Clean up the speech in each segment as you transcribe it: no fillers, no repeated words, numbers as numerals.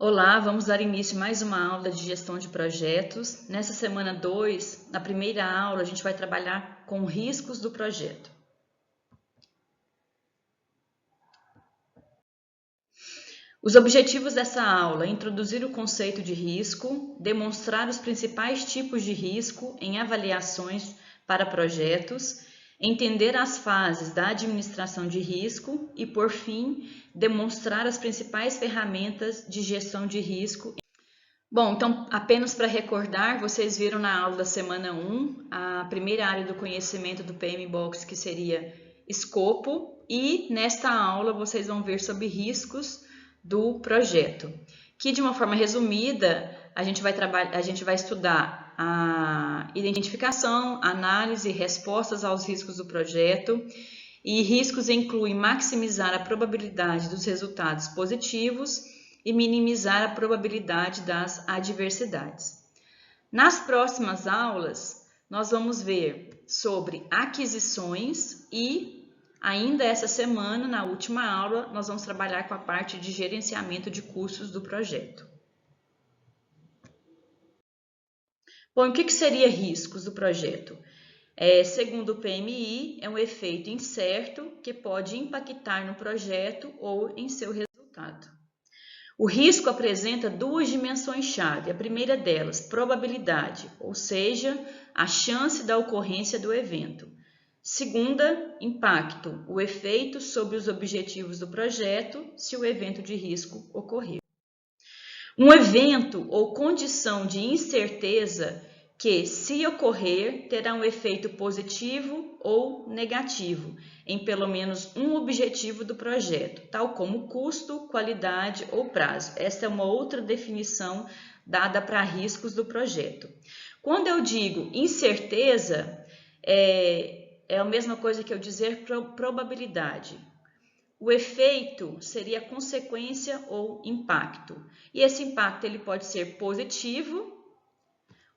Olá, vamos dar início a mais uma aula de gestão de projetos. Nessa semana 2, na primeira aula, a gente vai trabalhar com riscos do projeto. Os objetivos dessa aula: introduzir o conceito de risco, demonstrar os principais tipos de risco em avaliações para projetos, entender as fases da administração de risco e, por fim, demonstrar as principais ferramentas de gestão de risco. Bom, então, apenas para recordar, vocês viram na aula da semana 1 a primeira área do conhecimento do PMBOK, que seria escopo, e nesta aula vocês vão ver sobre riscos do projeto, que de uma forma resumida, a gente vai estudar a identificação, análise e respostas aos riscos do projeto, e riscos incluem maximizar a probabilidade dos resultados positivos e minimizar a probabilidade das adversidades. Nas próximas aulas, nós vamos ver sobre aquisições e, ainda essa semana, na última aula, nós vamos trabalhar com a parte de gerenciamento de custos do projeto. Bom, o que seria riscos do projeto? Segundo o PMI, é um efeito incerto que pode impactar no projeto ou em seu resultado. O risco apresenta duas dimensões-chave. A primeira delas, probabilidade, ou seja, a chance da ocorrência do evento. Segunda, impacto, o efeito sobre os objetivos do projeto se o evento de risco ocorrer. Um evento ou condição de incerteza que, se ocorrer, terá um efeito positivo ou negativo em pelo menos um objetivo do projeto, tal como custo, qualidade ou prazo. Esta é uma outra definição dada para riscos do projeto. Quando eu digo incerteza, é a mesma coisa que eu dizer probabilidade. O efeito seria consequência ou impacto. E esse impacto ele pode ser positivo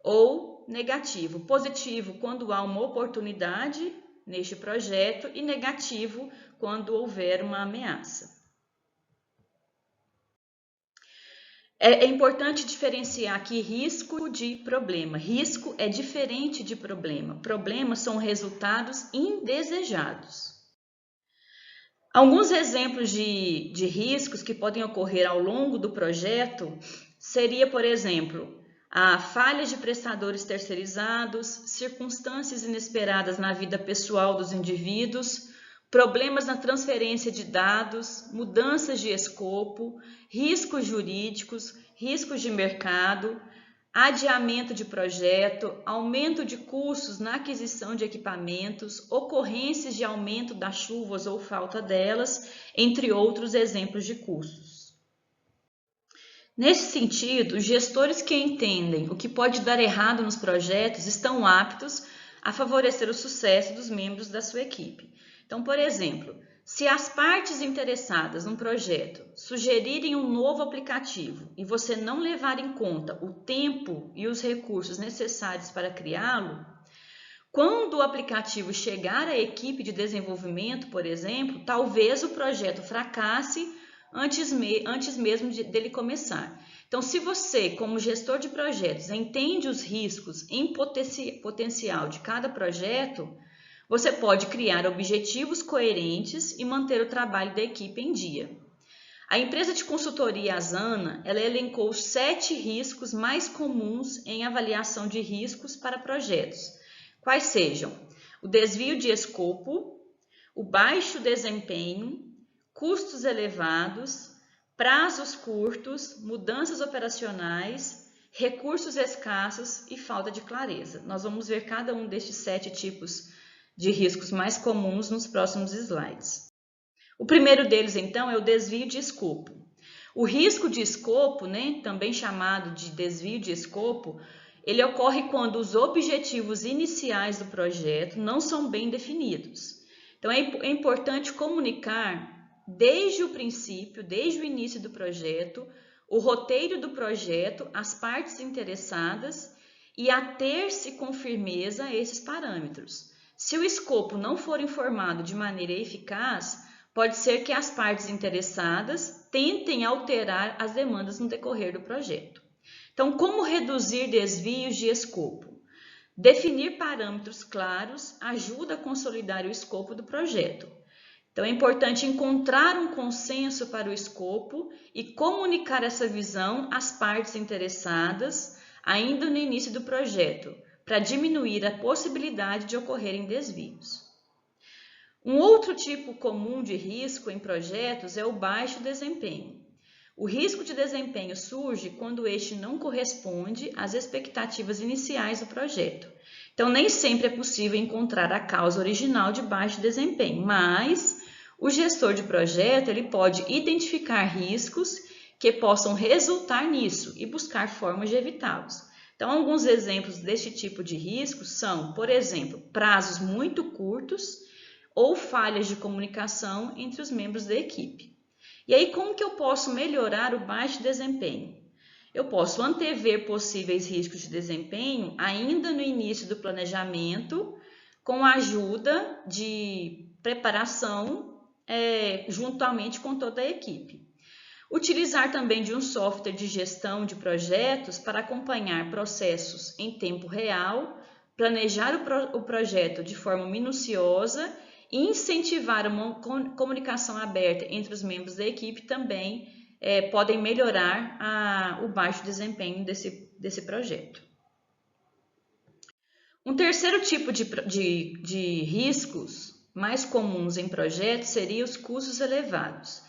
ou negativo. Positivo quando há uma oportunidade neste projeto e negativo quando houver uma ameaça. É importante diferenciar aqui risco de problema. Risco é diferente de problema. Problemas são resultados indesejados. Alguns exemplos de riscos que podem ocorrer ao longo do projeto seria, por exemplo, a falha de prestadores terceirizados, circunstâncias inesperadas na vida pessoal dos indivíduos, problemas na transferência de dados, mudanças de escopo, riscos jurídicos, riscos de mercado, adiamento de projeto, aumento de custos na aquisição de equipamentos, ocorrências de aumento das chuvas ou falta delas, entre outros exemplos de custos. Nesse sentido, os gestores que entendem o que pode dar errado nos projetos estão aptos a favorecer o sucesso dos membros da sua equipe. Então, por exemplo, se as partes interessadas num projeto sugerirem um novo aplicativo e você não levar em conta o tempo e os recursos necessários para criá-lo, quando o aplicativo chegar à equipe de desenvolvimento, por exemplo, talvez o projeto fracasse antes mesmo dele começar. Então, se você, como gestor de projetos, entende os riscos em potencial de cada projeto, você pode criar objetivos coerentes e manter o trabalho da equipe em dia. A empresa de consultoria Asana, ela elencou os 7 riscos mais comuns em avaliação de riscos para projetos, quais sejam o desvio de escopo, o baixo desempenho, custos elevados, prazos curtos, mudanças operacionais, recursos escassos e falta de clareza. Nós vamos ver cada um destes 7 tipos de riscos mais comuns nos próximos slides. O primeiro deles, então, é o desvio de escopo. O risco de escopo, também chamado de desvio de escopo, ele ocorre quando os objetivos iniciais do projeto não são bem definidos. Então, é importante comunicar desde o princípio, desde o início do projeto, o roteiro do projeto, as partes interessadas e ater-se com firmeza a esses parâmetros. Se o escopo não for informado de maneira eficaz, pode ser que as partes interessadas tentem alterar as demandas no decorrer do projeto. Então, como reduzir desvios de escopo? Definir parâmetros claros ajuda a consolidar o escopo do projeto. Então, é importante encontrar um consenso para o escopo e comunicar essa visão às partes interessadas ainda no início do projeto, para diminuir a possibilidade de ocorrerem desvios. Um outro tipo comum de risco em projetos é o baixo desempenho. O risco de desempenho surge quando este não corresponde às expectativas iniciais do projeto. Então, nem sempre é possível encontrar a causa original de baixo desempenho, mas o gestor de projeto ele pode identificar riscos que possam resultar nisso e buscar formas de evitá-los. Então, alguns exemplos deste tipo de risco são, por exemplo, prazos muito curtos ou falhas de comunicação entre os membros da equipe. E aí, como que eu posso melhorar o baixo desempenho? Eu posso antever possíveis riscos de desempenho ainda no início do planejamento, com a ajuda de preparação juntamente com toda a equipe. Utilizar também de um software de gestão de projetos para acompanhar processos em tempo real, planejar o projeto de forma minuciosa e incentivar uma comunicação aberta entre os membros da equipe também podem melhorar o baixo desempenho desse projeto. Um terceiro tipo de riscos mais comuns em projetos seria os custos elevados.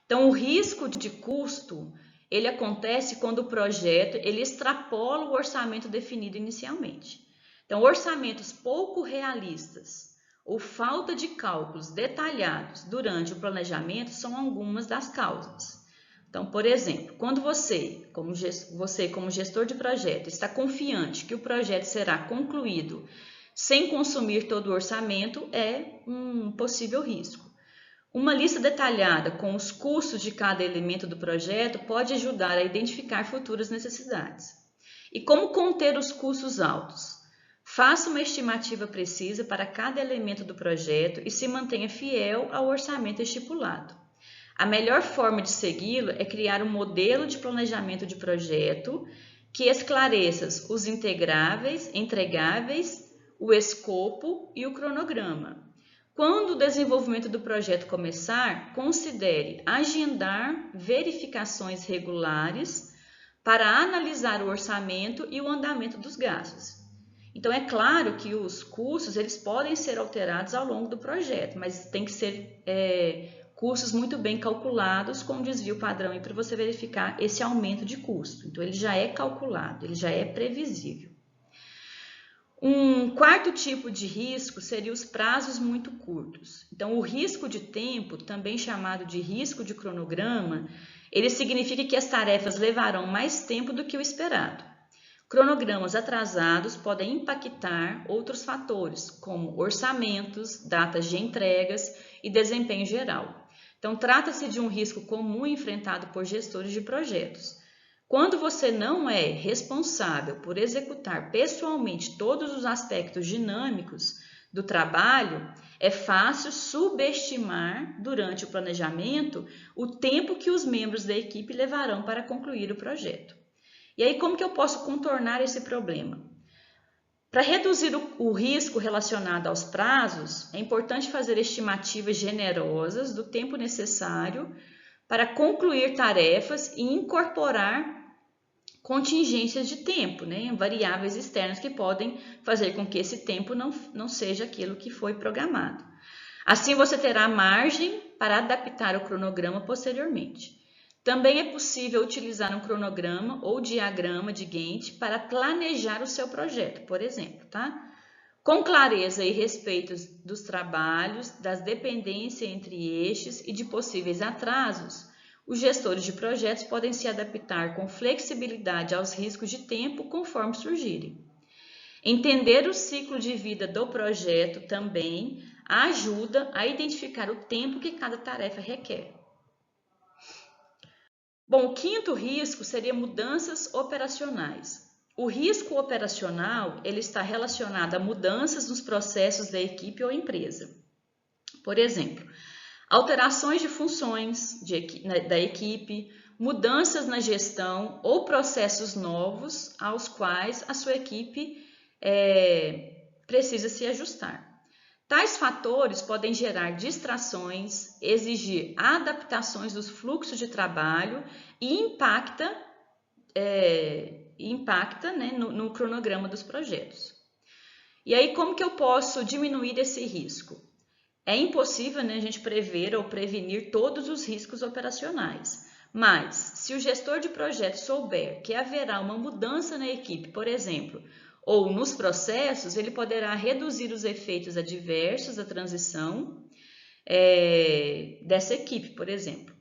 Então, o risco de custo ele acontece quando o projeto ele extrapola o orçamento definido inicialmente. Então, orçamentos pouco realistas ou falta de cálculos detalhados durante o planejamento são algumas das causas. Então, por exemplo, quando você, como gestor de projeto, está confiante que o projeto será concluído sem consumir todo o orçamento, é um possível risco. Uma lista detalhada com os custos de cada elemento do projeto pode ajudar a identificar futuras necessidades. E como conter os custos altos? Faça uma estimativa precisa para cada elemento do projeto e se mantenha fiel ao orçamento estipulado. A melhor forma de segui-lo é criar um modelo de planejamento de projeto que esclareça os entregáveis, o escopo e o cronograma. Quando o desenvolvimento do projeto começar, considere agendar verificações regulares para analisar o orçamento e o andamento dos gastos. Então, é claro que os custos eles podem ser alterados ao longo do projeto, mas tem que ser custos muito bem calculados com desvio padrão para você verificar esse aumento de custo. Então, ele já é calculado, ele já é previsível. Um quarto tipo de risco seria os prazos muito curtos. Então, o risco de tempo, também chamado de risco de cronograma, ele significa que as tarefas levarão mais tempo do que o esperado. Cronogramas atrasados podem impactar outros fatores, como orçamentos, datas de entregas e desempenho geral. Então, trata-se de um risco comum enfrentado por gestores de projetos. Quando você não é responsável por executar pessoalmente todos os aspectos dinâmicos do trabalho, é fácil subestimar durante o planejamento o tempo que os membros da equipe levarão para concluir o projeto. E aí, como que eu posso contornar esse problema? Para reduzir o risco relacionado aos prazos, é importante fazer estimativas generosas do tempo necessário para concluir tarefas e incorporar contingências de tempo, variáveis externas que podem fazer com que esse tempo não seja aquilo que foi programado. Assim, você terá margem para adaptar o cronograma posteriormente. Também é possível utilizar um cronograma ou diagrama de Gantt para planejar o seu projeto, por exemplo, tá? Com clareza e respeito dos trabalhos, das dependências entre eixos e de possíveis atrasos, os gestores de projetos podem se adaptar com flexibilidade aos riscos de tempo conforme surgirem. Entender o ciclo de vida do projeto também ajuda a identificar o tempo que cada tarefa requer. Bom, o quinto risco seria mudanças operacionais. O risco operacional ele está relacionado a mudanças nos processos da equipe ou empresa. Por exemplo, alterações de funções da equipe, mudanças na gestão ou processos novos aos quais a sua equipe precisa se ajustar. Tais fatores podem gerar distrações, exigir adaptações dos fluxos de trabalho e impacta no cronograma dos projetos. E aí, como que eu posso diminuir esse risco? É impossível, né, a gente prever ou prevenir todos os riscos operacionais, mas se o gestor de projeto souber que haverá uma mudança na equipe, por exemplo, ou nos processos, ele poderá reduzir os efeitos adversos da transição dessa equipe, por exemplo.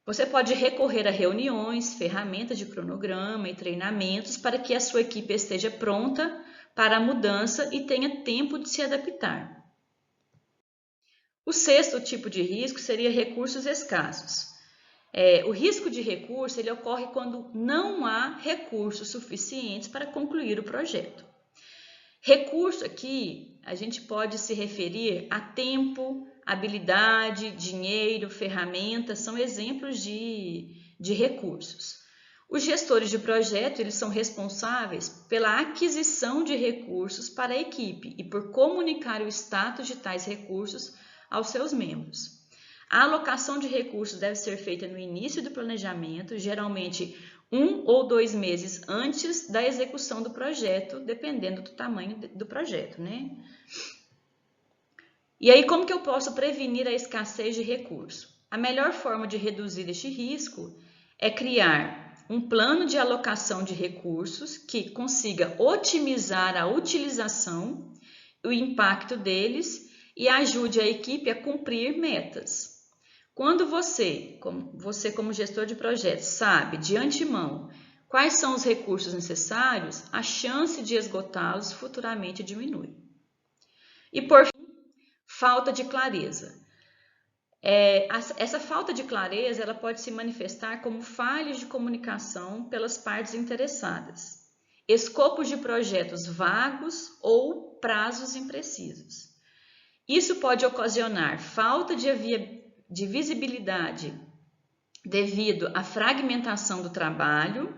Você pode recorrer a reuniões, ferramentas de cronograma e treinamentos para que a sua equipe esteja pronta para a mudança e tenha tempo de se adaptar. O sexto tipo de risco seria recursos escassos. O risco de recurso ele ocorre quando não há recursos suficientes para concluir o projeto. Recurso aqui, a gente pode se referir a tempo, habilidade, dinheiro, ferramentas, são exemplos de recursos. Os gestores de projeto eles são responsáveis pela aquisição de recursos para a equipe e por comunicar o status de tais recursos aos seus membros. A alocação de recursos deve ser feita no início do planejamento, geralmente 1 ou 2 meses antes da execução do projeto, dependendo do tamanho do projeto, né? E aí, como que eu posso prevenir a escassez de recurso? A melhor forma de reduzir este risco é criar um plano de alocação de recursos que consiga otimizar a utilização, o impacto deles e ajude a equipe a cumprir metas. Quando você como gestor de projetos, sabe de antemão quais são os recursos necessários, a chance de esgotá-los futuramente diminui. E por fim, falta de clareza. Essa falta de clareza ela pode se manifestar como falhas de comunicação pelas partes interessadas, escopos de projetos vagos ou prazos imprecisos. Isso pode ocasionar falta de visibilidade devido à fragmentação do trabalho,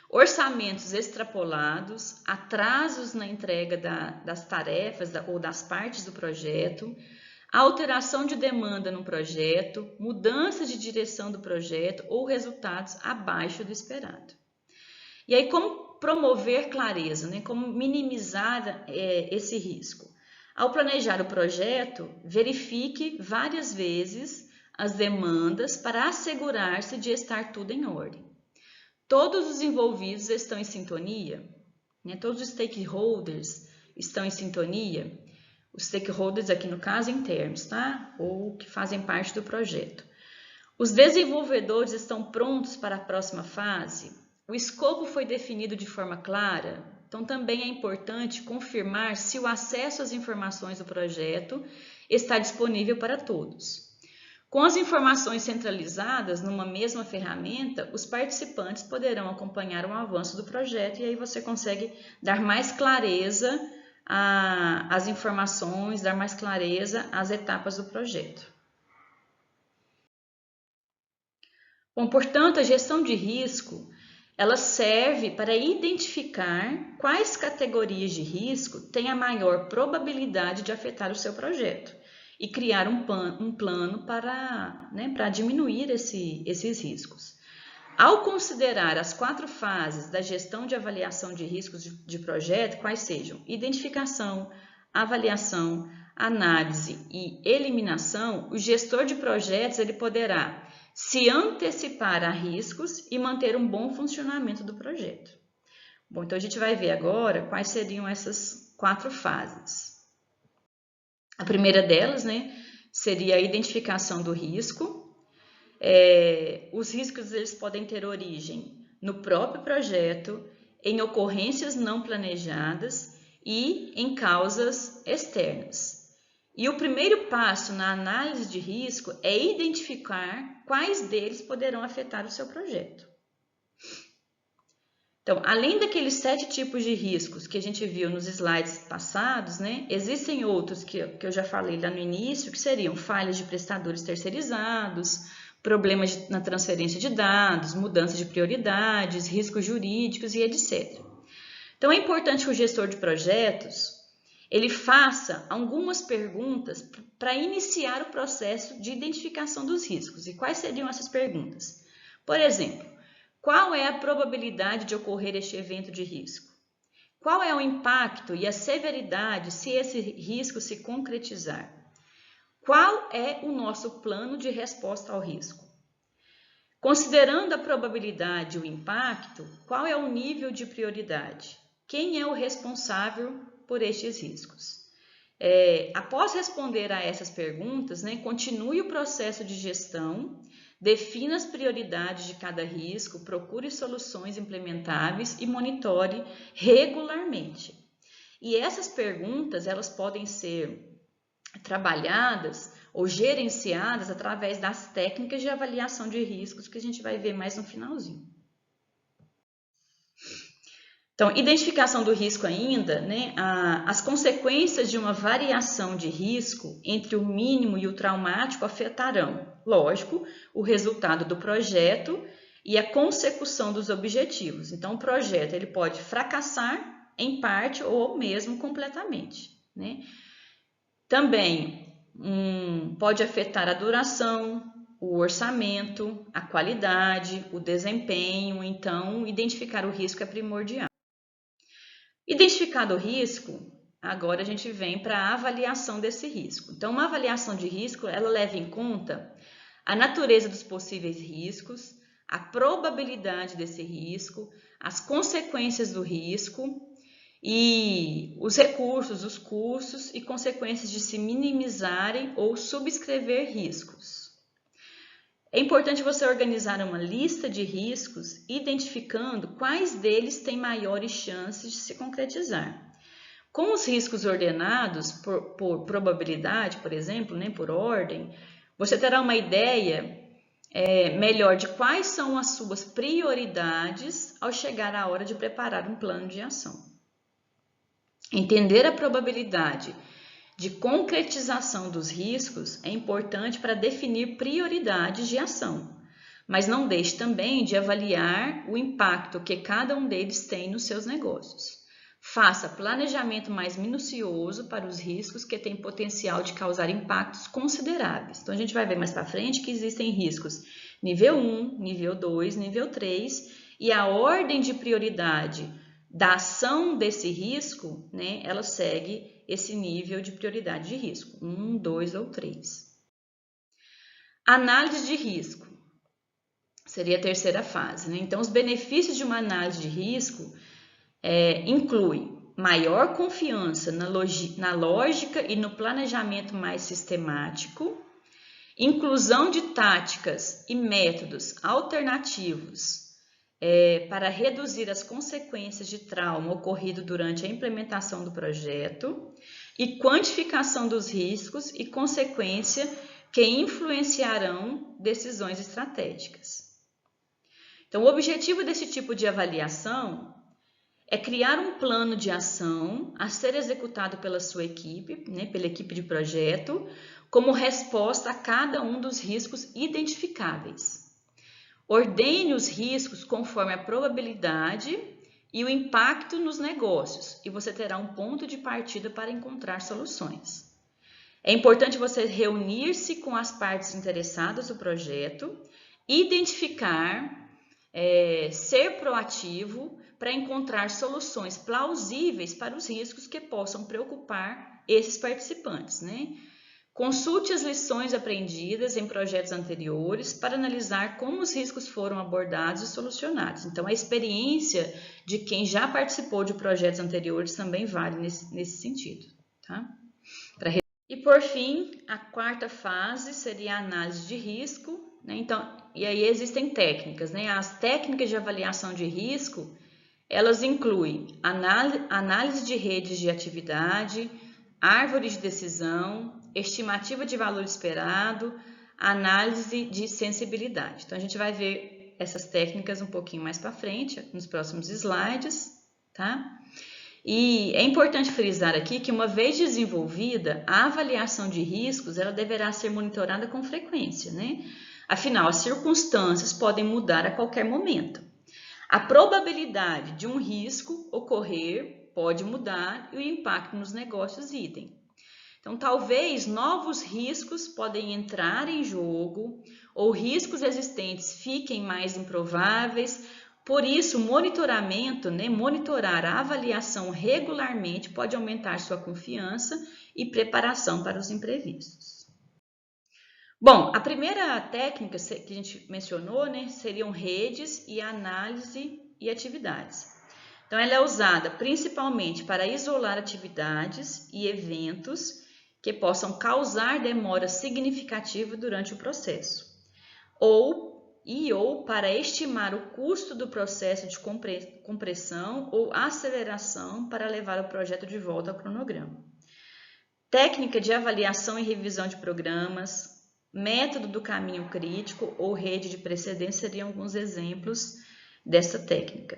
orçamentos extrapolados, atrasos na entrega das tarefas ou das partes do projeto, alteração de demanda no projeto, mudança de direção do projeto ou resultados abaixo do esperado. E aí, como promover clareza, né? Como minimizar esse risco? Ao planejar o projeto, verifique várias vezes as demandas para assegurar-se de estar tudo em ordem. Todos os envolvidos estão em sintonia, né? Todos os stakeholders estão em sintonia. Os stakeholders aqui no caso internos, tá? Ou que fazem parte do projeto. Os desenvolvedores estão prontos para a próxima fase? O escopo foi definido de forma clara? Então, também é importante confirmar se o acesso às informações do projeto está disponível para todos. Com as informações centralizadas numa mesma ferramenta, os participantes poderão acompanhar o avanço do projeto e aí você consegue dar mais clareza às informações, dar mais clareza às etapas do projeto. Bom, portanto, a gestão de risco ela serve para identificar quais categorias de risco têm a maior probabilidade de afetar o seu projeto e criar um plano para diminuir esses riscos. Ao considerar as 4 fases da gestão de avaliação de riscos de projeto, quais sejam identificação, avaliação, análise e eliminação, o gestor de projetos ele poderá se antecipar a riscos e manter um bom funcionamento do projeto. Bom, então a gente vai ver agora quais seriam essas 4 fases. A primeira delas, né, seria a identificação do risco. Os riscos eles podem ter origem no próprio projeto, em ocorrências não planejadas e em causas externas. E o primeiro passo na análise de risco é identificar quais deles poderão afetar o seu projeto. Então, além daqueles 7 tipos de riscos que a gente viu nos slides passados, né, existem outros que eu já falei lá no início, que seriam falhas de prestadores terceirizados, problemas na transferência de dados, mudança de prioridades, riscos jurídicos e etc. Então, é importante que o gestor de projetos ele faça algumas perguntas para iniciar o processo de identificação dos riscos. E quais seriam essas perguntas? Por exemplo, qual é a probabilidade de ocorrer este evento de risco? Qual é o impacto e a severidade se esse risco se concretizar? Qual é o nosso plano de resposta ao risco? Considerando a probabilidade e o impacto, qual é o nível de prioridade? Quem é o responsável por estes riscos? Após responder a essas perguntas, né, continue o processo de gestão, defina as prioridades de cada risco, procure soluções implementáveis e monitore regularmente. E essas perguntas, elas podem ser trabalhadas ou gerenciadas através das técnicas de avaliação de riscos que a gente vai ver mais no finalzinho. Então, identificação do risco ainda, né? As consequências de uma variação de risco entre o mínimo e o traumático afetarão, lógico, o resultado do projeto e a consecução dos objetivos. Então, o projeto ele pode fracassar em parte ou mesmo completamente, né? Também pode afetar a duração, o orçamento, a qualidade, o desempenho. Então, identificar o risco é primordial. Identificado o risco, agora a gente vem para a avaliação desse risco. Então, uma avaliação de risco, ela leva em conta a natureza dos possíveis riscos, a probabilidade desse risco, as consequências do risco e os recursos, os custos e consequências de se minimizarem ou subscrever riscos. É importante você organizar uma lista de riscos, identificando quais deles têm maiores chances de se concretizar. Com os riscos ordenados por probabilidade, por exemplo, né, por ordem, você terá uma ideia melhor de quais são as suas prioridades ao chegar a hora de preparar um plano de ação. Entender a probabilidade de concretização dos riscos é importante para definir prioridades de ação, mas não deixe também de avaliar o impacto que cada um deles tem nos seus negócios. Faça planejamento mais minucioso para os riscos que têm potencial de causar impactos consideráveis. Então, a gente vai ver mais para frente que existem riscos nível 1, nível 2, nível 3, e a ordem de prioridade da ação desse risco, né, ela segue esse nível de prioridade de risco, 1, 2 ou 3. Análise de risco seria a terceira fase, né? Então, os benefícios de uma análise de risco incluem maior confiança na lógica e no planejamento mais sistemático, inclusão de táticas e métodos alternativos para reduzir as consequências de trauma ocorrido durante a implementação do projeto e quantificação dos riscos e consequência que influenciarão decisões estratégicas. Então, o objetivo desse tipo de avaliação é criar um plano de ação a ser executado pela sua equipe, né, pela equipe de projeto, como resposta a cada um dos riscos identificáveis. Ordene os riscos conforme a probabilidade e o impacto nos negócios, e você terá um ponto de partida para encontrar soluções. É importante você reunir-se com as partes interessadas do projeto, identificar, ser proativo para encontrar soluções plausíveis para os riscos que possam preocupar esses participantes, né? Consulte as lições aprendidas em projetos anteriores para analisar como os riscos foram abordados e solucionados. Então, a experiência de quem já participou de projetos anteriores também vale nesse sentido, tá? E por fim, a quarta fase seria a análise de risco, né? Então, e aí existem técnicas, né? As técnicas de avaliação de risco, elas incluem análise de redes de atividade, árvore de decisão, estimativa de valor esperado, análise de sensibilidade. Então, a gente vai ver essas técnicas um pouquinho mais para frente, nos próximos slides, tá? E é importante frisar aqui que, uma vez desenvolvida, a avaliação de riscos ela deverá ser monitorada com frequência, né? Afinal, as circunstâncias podem mudar a qualquer momento. A probabilidade de um risco ocorrer pode mudar e o impacto nos negócios idem. Então, talvez novos riscos podem entrar em jogo ou riscos existentes fiquem mais improváveis. Por isso, monitoramento, né, monitorar a avaliação regularmente pode aumentar sua confiança e preparação para os imprevistos. Bom, a primeira técnica que a gente mencionou, né, seriam redes e análise e atividades. Então, ela é usada principalmente para isolar atividades e eventos que possam causar demora significativa durante o processo, ou para estimar o custo do processo de compressão ou aceleração para levar o projeto de volta ao cronograma. Técnica de avaliação e revisão de programas, método do caminho crítico ou rede de precedência seriam alguns exemplos dessa técnica.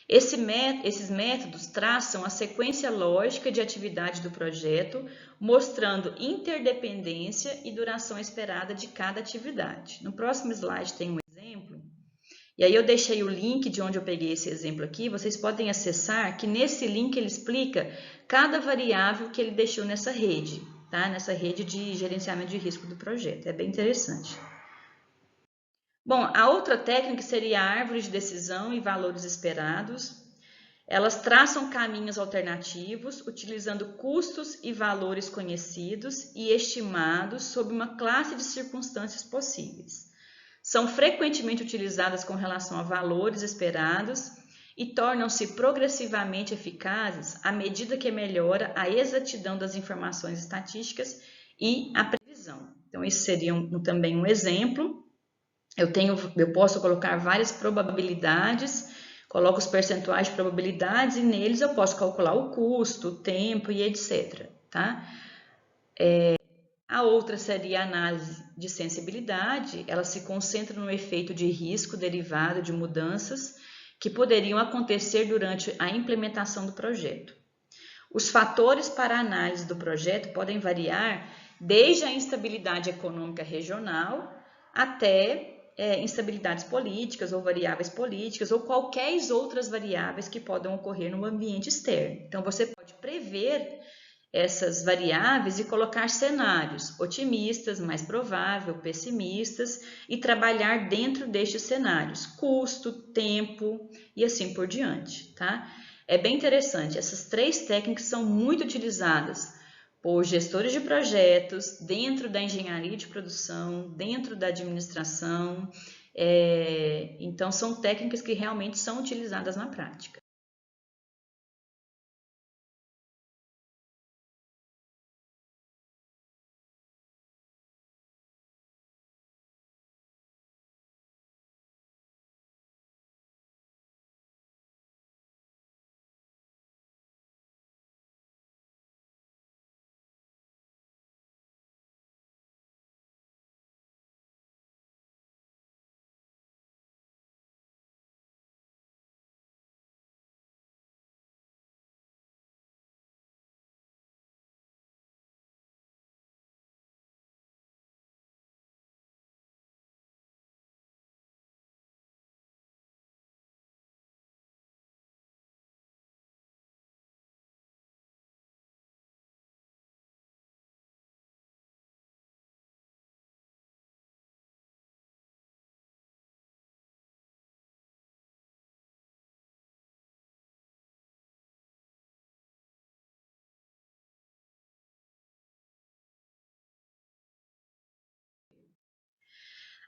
Esses métodos traçam a sequência lógica de atividade do projeto, mostrando interdependência e duração esperada de cada atividade. No próximo slide tem um exemplo, e aí eu deixei o link de onde eu peguei esse exemplo aqui, vocês podem acessar, que nesse link ele explica cada variável que ele deixou nessa rede, tá? Nessa rede de gerenciamento de risco do projeto, é bem interessante. Bom, a outra técnica seria a árvore de decisão e valores esperados. Elas traçam caminhos alternativos, utilizando custos e valores conhecidos e estimados sob uma classe de circunstâncias possíveis. São frequentemente utilizadas com relação a valores esperados e tornam-se progressivamente eficazes à medida que melhora a exatidão das informações estatísticas e a previsão. Então, isso seria também um exemplo. Eu posso colocar várias probabilidades, coloco os percentuais de probabilidades e neles eu posso calcular o custo, o tempo e etc. Tá? A outra seria a análise de sensibilidade. Ela se concentra no efeito de risco derivado de mudanças que poderiam acontecer durante a implementação do projeto. Os fatores para a análise do projeto podem variar desde a instabilidade econômica regional até instabilidades políticas ou variáveis políticas ou qualquer outras variáveis que podem ocorrer no ambiente externo. Então, você pode prever essas variáveis e colocar cenários otimistas, mais provável, pessimistas e trabalhar dentro destes cenários, custo, tempo e assim por diante, tá? É bem interessante, essas três técnicas são muito utilizadas por gestores de projetos, dentro da engenharia de produção, dentro da administração, então são técnicas que realmente são utilizadas na prática.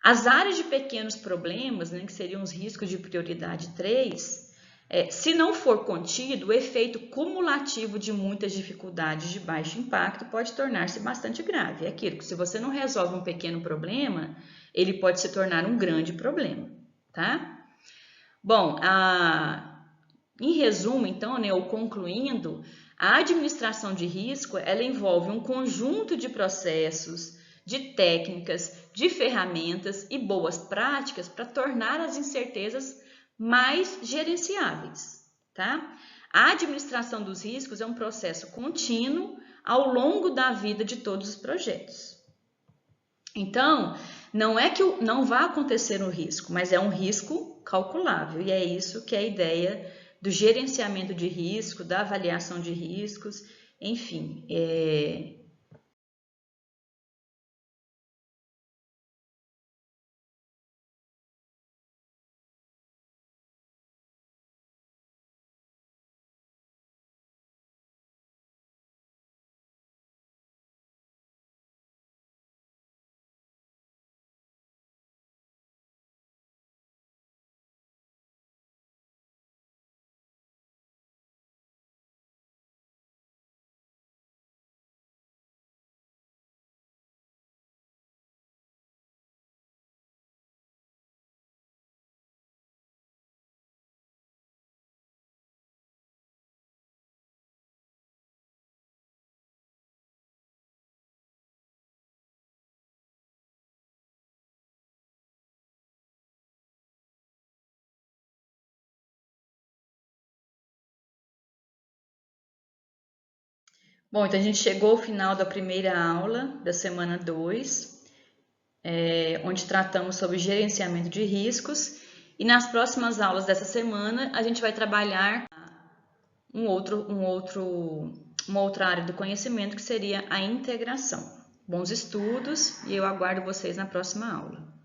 As áreas de pequenos problemas, né, que seriam os riscos de prioridade 3, se não for contido, o efeito cumulativo de muitas dificuldades de baixo impacto pode tornar-se bastante grave. É aquilo que, se você não resolve um pequeno problema, ele pode se tornar um grande problema, tá? Bom, em resumo, então, né, ou concluindo, a administração de risco, ela envolve um conjunto de processos, de técnicas, de ferramentas e boas práticas para tornar as incertezas mais gerenciáveis, tá? A administração dos riscos é um processo contínuo ao longo da vida de todos os projetos. Então, não é que não vá acontecer um risco, mas é um risco calculável, e é isso que é a ideia do gerenciamento de risco, da avaliação de riscos, enfim. Bom, então a gente chegou ao final da primeira aula da semana 2, onde tratamos sobre gerenciamento de riscos, e nas próximas aulas dessa semana a gente vai trabalhar uma outra área do conhecimento, que seria a integração. Bons estudos e eu aguardo vocês na próxima aula.